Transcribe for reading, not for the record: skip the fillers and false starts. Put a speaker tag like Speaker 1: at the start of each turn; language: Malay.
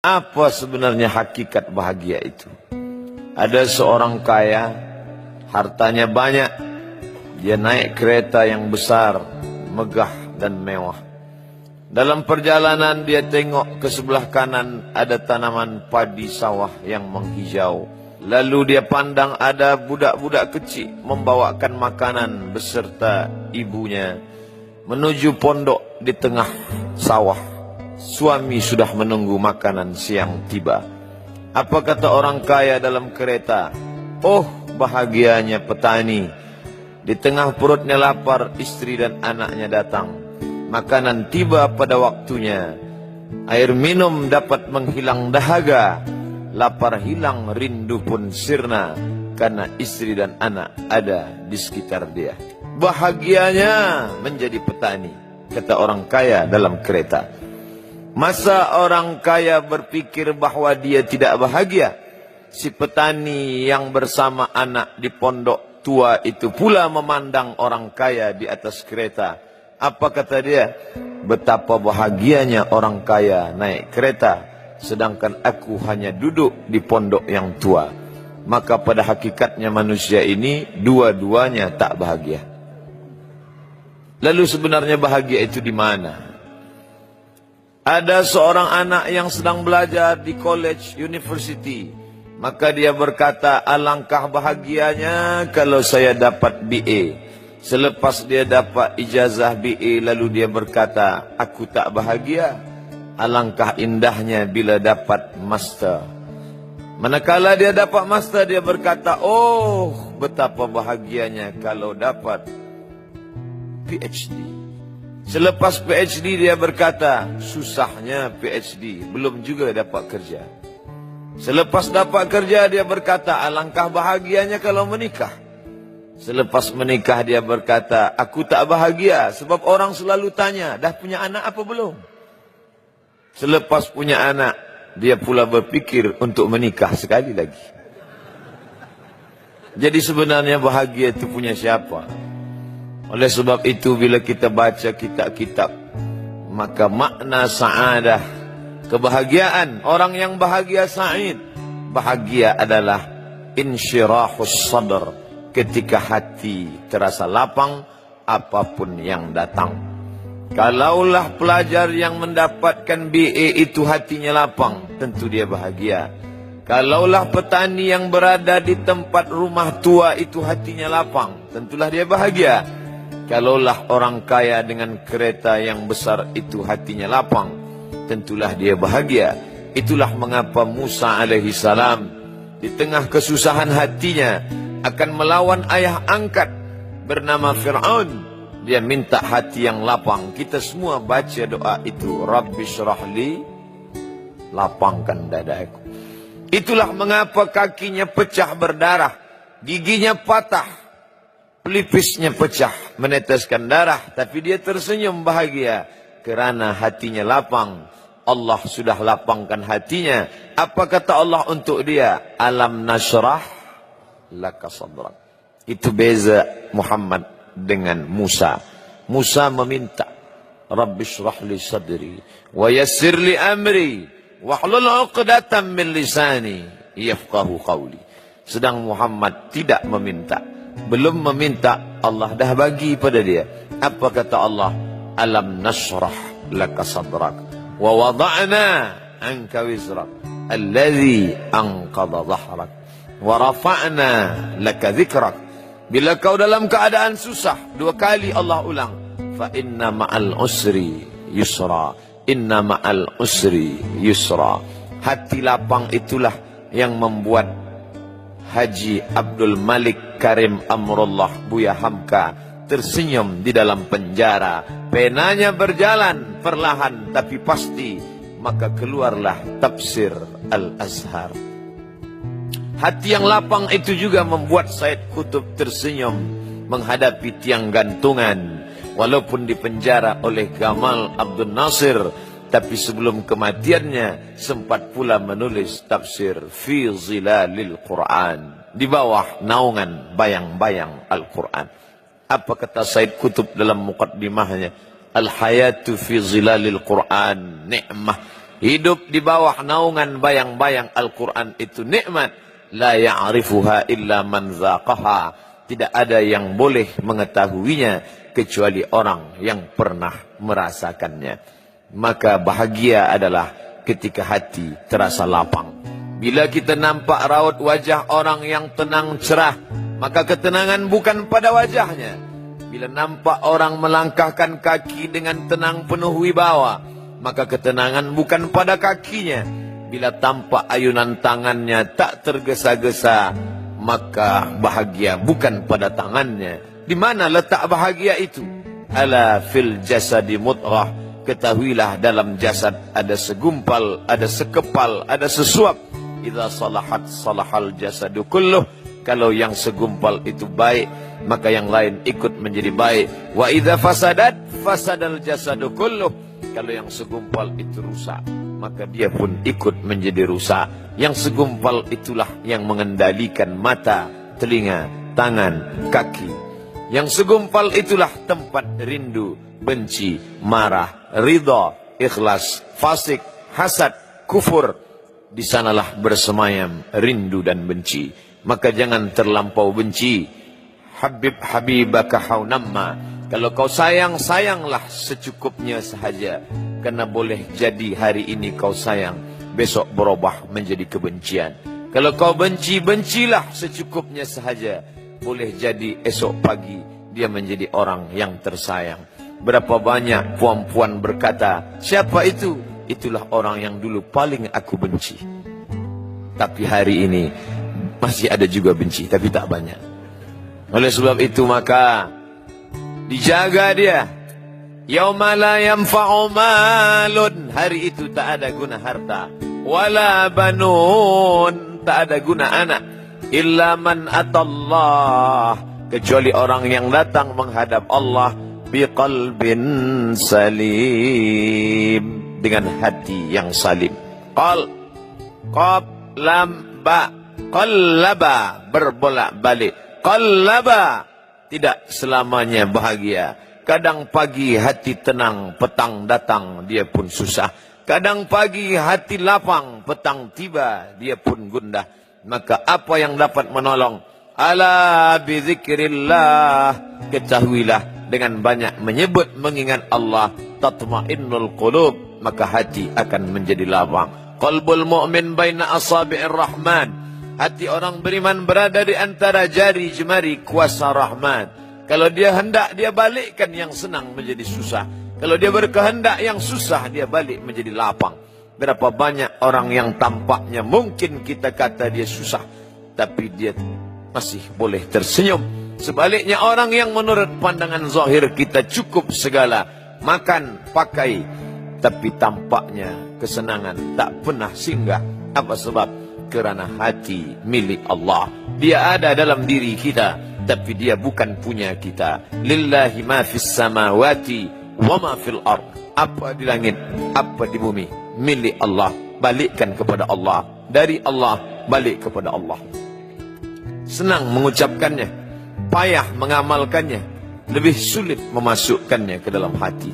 Speaker 1: Apa sebenarnya hakikat bahagia itu? Ada seorang kaya, hartanya banyak, dia naik kereta yang besar, megah dan mewah. Dalam perjalanan dia tengok ke sebelah kanan ada tanaman padi sawah yang menghijau. Lalu dia pandang ada budak-budak kecil membawakan makanan beserta ibunya menuju pondok di tengah sawah. Suami sudah menunggu makanan siang tiba. Apa kata orang kaya dalam kereta? Oh, bahagianya petani. Di tengah perutnya lapar, istri dan anaknya datang. Makanan tiba pada waktunya. Air minum dapat menghilang dahaga. Lapar hilang, rindu pun sirna. Karena istri dan anak ada di sekitar dia. Bahagianya menjadi petani, kata orang kaya dalam kereta. Masa orang kaya berpikir bahwa dia tidak bahagia? Si petani yang bersama anak di pondok tua itu pula memandang orang kaya di atas kereta. Apa kata dia? Betapa bahagianya orang kaya naik kereta, sedangkan aku hanya duduk di pondok yang tua. Maka pada hakikatnya manusia ini dua-duanya tak bahagia. Lalu sebenarnya bahagia itu di mana? Ada seorang anak yang sedang belajar di college, university. Maka dia berkata, alangkah bahagianya kalau saya dapat BA. Selepas dia dapat ijazah BA, lalu dia berkata, aku tak bahagia. Alangkah indahnya bila dapat master. Manakala dia dapat master, dia berkata, oh, betapa bahagianya kalau dapat PhD. Selepas PhD dia berkata, susahnya PhD, belum juga dapat kerja. Selepas dapat kerja dia berkata, alangkah bahagianya kalau menikah. Selepas menikah dia berkata, aku tak bahagia sebab orang selalu tanya, dah punya anak apa belum? Selepas punya anak, dia pula berpikir untuk menikah sekali lagi. Jadi sebenarnya bahagia itu punya siapa? Oleh sebab itu bila kita baca kitab-kitab, maka makna sa'adah, kebahagiaan, orang yang bahagia sa'id. Bahagia adalah insyirahus sadr, ketika hati terasa lapang apapun yang datang. Kalaulah pelajar yang mendapatkan BA itu hatinya lapang, tentu dia bahagia. Kalaulah petani yang berada di tempat rumah tua itu hatinya lapang, tentulah dia bahagia. Kalaulah orang kaya dengan kereta yang besar itu hatinya lapang, tentulah dia bahagia. Itulah mengapa Musa alaihi salam di tengah kesusahan hatinya akan melawan ayah angkat bernama Fir'aun. Dia minta hati yang lapang. Kita semua baca doa itu, Rabbi syrahli, lapangkan dadaku. Itulah mengapa kakinya pecah berdarah, giginya patah, pelipisnya pecah, meneteskan darah, tapi dia tersenyum bahagia kerana hatinya lapang. Allah sudah lapangkan hatinya. Apa kata Allah untuk dia? Alam nashrah laka sadrak. Itu beza Muhammad dengan Musa. Musa meminta, Rabbi shrah li sadri wa yassir li amri wahlul 'uqdatam min lisani yafqahu qawli. Sedang Muhammad tidak meminta. Belum meminta, Allah dah bagi pada dia. Apa kata Allah? Alam nashrah laka sadrak wa wada'na anka wizrak alladhi anqadha dhahrak wa rafa'na laka dhikrak. Bila kau dalam keadaan susah, dua kali Allah ulang, fa inna ma'al usri yusra, inna ma'al usri yusra. Hati lapang itulah yang membuat Haji Abdul Malik Karim Amrullah Buya Hamka tersenyum di dalam penjara. Penanya berjalan perlahan tapi pasti, maka keluarlah tafsir Al-Azhar. Hati yang lapang itu juga membuat Said Qutb tersenyum menghadapi tiang gantungan. Walaupun dipenjara oleh Gamal Abdul Nasir, tapi sebelum kematiannya sempat pula menulis tafsir Fi Zilalil Quran, di bawah naungan bayang-bayang Al-Quran. Apa kata Said Qutb dalam muqaddimahnya? Al-hayatu fi zilalil Quran ni'mah hidup di bawah naungan bayang-bayang Al-Quran itu nikmat. La ya'rifuha illa man zaqaha. Tidak ada yang boleh mengetahuinya kecuali orang yang pernah merasakannya. Maka bahagia adalah ketika hati terasa lapang. Bila kita nampak raut wajah orang yang tenang cerah, maka ketenangan bukan pada wajahnya. Bila nampak orang melangkahkan kaki dengan tenang penuh wibawa, maka ketenangan bukan pada kakinya. Bila tampak ayunan tangannya tak tergesa-gesa, maka bahagia bukan pada tangannya. Di mana letak bahagia itu? Ala fil jasadi mudghah. Ketahuilah dalam jasad ada segumpal, ada sekepal, ada sesuap. Idza salahat salahal jasadu kulluh. Kalau yang segumpal itu baik, maka yang lain ikut menjadi baik. Wa idza fasadat fasadal jasadu kulluh. Kalau yang segumpal itu rusak, maka dia pun ikut menjadi rusak. Yang segumpal itulah yang mengendalikan mata, telinga, tangan, kaki. Yang segumpal itulah tempat rindu, benci, marah, ridha, ikhlas, fasik, hasad, kufur. Di sanalah bersemayam rindu dan benci. Maka jangan terlampau benci. Habib habibaka haunamma. Kalau kau sayang, sayanglah secukupnya sahaja. Karena boleh jadi hari ini kau sayang, besok berubah menjadi kebencian. Kalau kau benci, bencilah secukupnya sahaja. Boleh jadi esok pagi dia menjadi orang yang tersayang. Berapa banyak puan-puan berkata, siapa itu? Itulah orang yang dulu paling aku benci. Tapi hari ini masih ada juga benci, tapi tak banyak. Oleh sebab itu maka dijaga dia. Yauma la yanfa'u malun. Hari itu tak ada guna harta. Wala banun. Tak ada guna anak. Illa man atallah. Kecuali orang yang datang menghadap Allah. Biqalbin salim. Dengan hati yang salim. Qal. Qab. Lam. Ba. Qallaba. Berbolak-balik. Qallaba. Tidak selamanya bahagia. Kadang pagi hati tenang, petang datang, dia pun susah. Kadang pagi hati lapang, petang tiba, dia pun gundah. Maka apa yang dapat menolong? Ala bizikrillah. Ketahuilah dengan banyak menyebut mengingat Allah, tatma'innul qulub, maka hati akan menjadi lapang. Qalbul mu'min baina asabi'ir rahman. Hati orang beriman berada di antara jari jemari kuasa rahmat. Kalau dia hendak, dia balikkan yang senang menjadi susah. Kalau dia berkehendak yang susah, dia balik menjadi lapang. Berapa banyak orang yang tampaknya mungkin kita kata dia susah, tapi dia masih boleh tersenyum. Sebaliknya orang yang menurut pandangan zahir kita cukup segala, makan, pakai, tapi tampaknya kesenangan tak pernah singgah. Apa sebab? Kerana hati milik Allah. Dia ada dalam diri kita, tapi dia bukan punya kita. Lillahi ma fis samawati wa ma fil ard. Apa di langit, apa di bumi, milik Allah. Balikkan kepada Allah. Dari Allah, balik kepada Allah. Senang mengucapkannya, payah mengamalkannya, lebih sulit memasukkannya ke dalam hati.